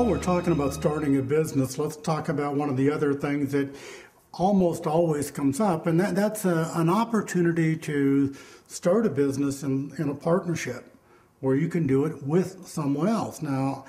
While we're talking about starting a business, let's talk about one of the other things that almost always comes up, and that's an opportunity to start a business in a partnership where you can do it with someone else. Now,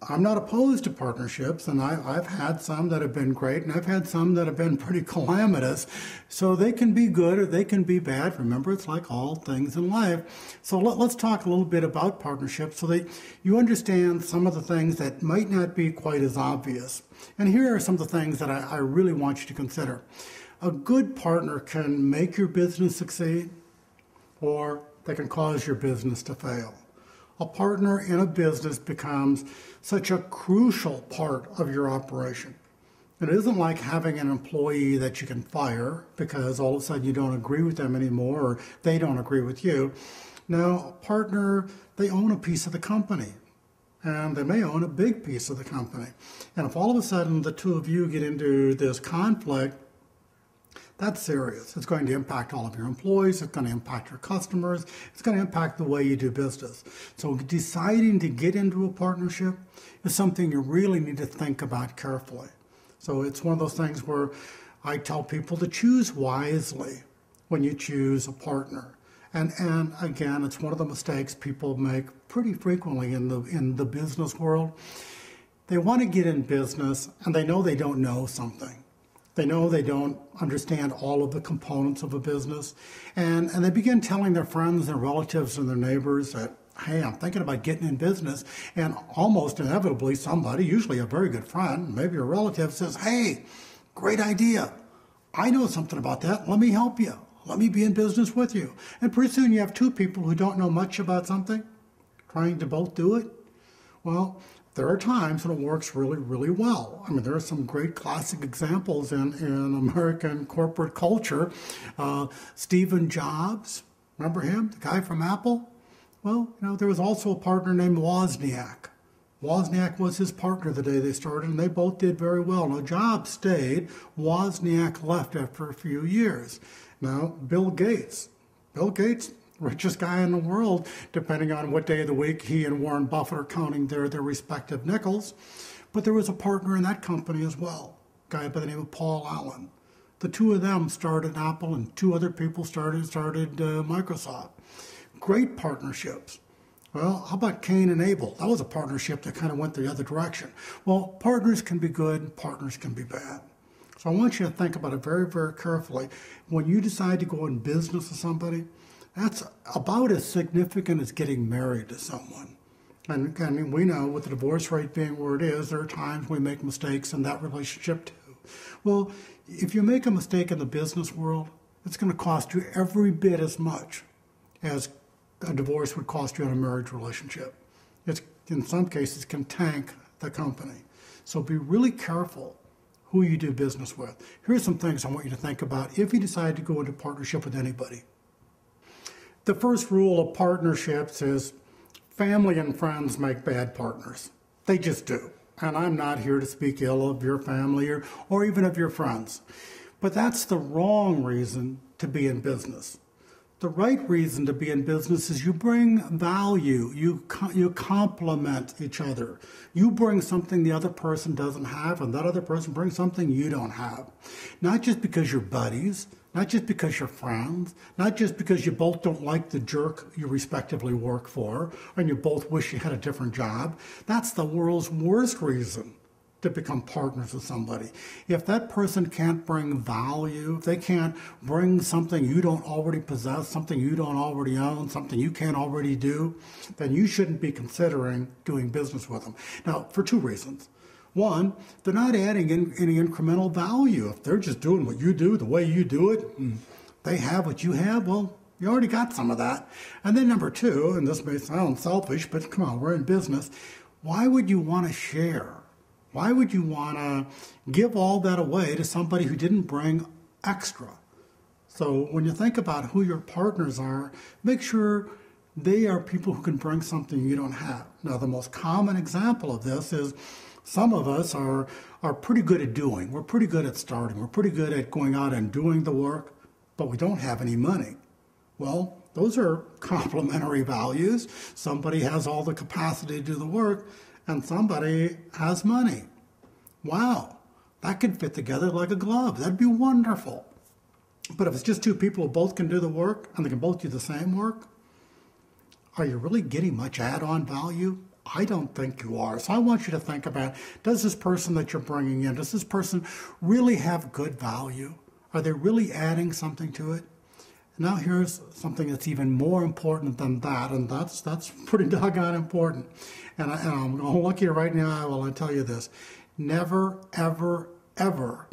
I'm not opposed to partnerships, and I've had some that have been great, and I've had some that have been pretty calamitous. So they can be good or they can be bad. Remember, it's like all things in life. So let's talk a little bit about partnerships so that you understand some of the things that might not be quite as obvious. And here are some of the things that I really want you to consider. A good partner can make your business succeed, or they can cause your business to fail. A partner in a business becomes such a crucial part of your operation. It isn't like having an employee that you can fire because all of a sudden you don't agree with them anymore or they don't agree with you. Now, a partner, they own a piece of the company, and they may own a big piece of the company. And if all of a sudden the two of you get into this conflict, that's serious. It's going to impact all of your employees. It's going to impact your customers. It's going to impact the way you do business. So deciding to get into a partnership is something you really need to think about carefully. So it's one of those things where I tell people to choose wisely when you choose a partner. And again, it's one of the mistakes people make pretty frequently in the business world. They want to get in business and they know they don't know something. They know they don't understand all of the components of a business. And they begin telling their friends, their relatives, and their neighbors that, hey, I'm thinking about getting in business. And almost inevitably, somebody, usually a very good friend, maybe a relative, says, hey, great idea. I know something about that. Let me help you. Let me be in business with you. And pretty soon you have two people who don't know much about something trying to both do it. Well, there are times when it works really, really well. I mean, there are some great classic examples in American corporate culture. Steve Jobs, remember him, the guy from Apple? Well, there was also a partner named Wozniak. Wozniak was his partner the day they started, and they both did very well. Now, Jobs stayed. Wozniak left after a few years. Now, Bill Gates, richest guy in the world, depending on what day of the week he and Warren Buffett are counting their respective nickels. But there was a partner in that company as well, a guy by the name of Paul Allen. The two of them started Apple, and two other people started Microsoft. Great partnerships. Well, how about Cain and Abel? That was a partnership that kind of went the other direction. Well, partners can be good, partners can be bad. So I want you to think about it very, very carefully. When you decide to go in business with somebody, that's about as significant as getting married to someone. And we know with the divorce rate being where it is, there are times we make mistakes in that relationship too. Well, if you make a mistake in the business world, it's going to cost you every bit as much as a divorce would cost you in a marriage relationship. It's, in some cases, can tank the company. So be really careful who you do business with. Here's some things I want you to think about if you decide to go into partnership with anybody. The first rule of partnerships is family and friends make bad partners. They just do. And I'm not here to speak ill of your family or even of your friends. But that's the wrong reason to be in business. The right reason to be in business is you bring value. You complement each other. You bring something the other person doesn't have, and that other person brings something you don't have. Not just because you're buddies, not just because you're friends, not just because you both don't like the jerk you respectively work for, and you both wish you had a different job. That's the world's worst reason to become partners with somebody. If that person can't bring value, if they can't bring something you don't already possess, something you don't already own, something you can't already do, then you shouldn't be considering doing business with them. Now, for two reasons. One, they're not adding any incremental value. If they're just doing what you do, the way you do it, they have what you have, well, you already got some of that. And then number two, and this may sound selfish, but come on, we're in business. Why would you want to share? Why would you want to give all that away to somebody who didn't bring extra? So when you think about who your partners are, make sure they are people who can bring something you don't have. Now, the most common example of this is some of us are pretty good at doing. We're pretty good at starting. We're pretty good at going out and doing the work, but we don't have any money. Well, those are complementary values. Somebody has all the capacity to do the work, and somebody has money. Wow, that could fit together like a glove. That'd be wonderful. But if it's just two people who both can do the work and they can both do the same work, are you really getting much add-on value? I don't think you are. So I want you to think about, does this person that you're bringing in, does this person really have good value? Are they really adding something to it? Now here's something that's even more important than that, and that's pretty doggone important. And I'm going to look you right now while I tell you this. Never, ever, ever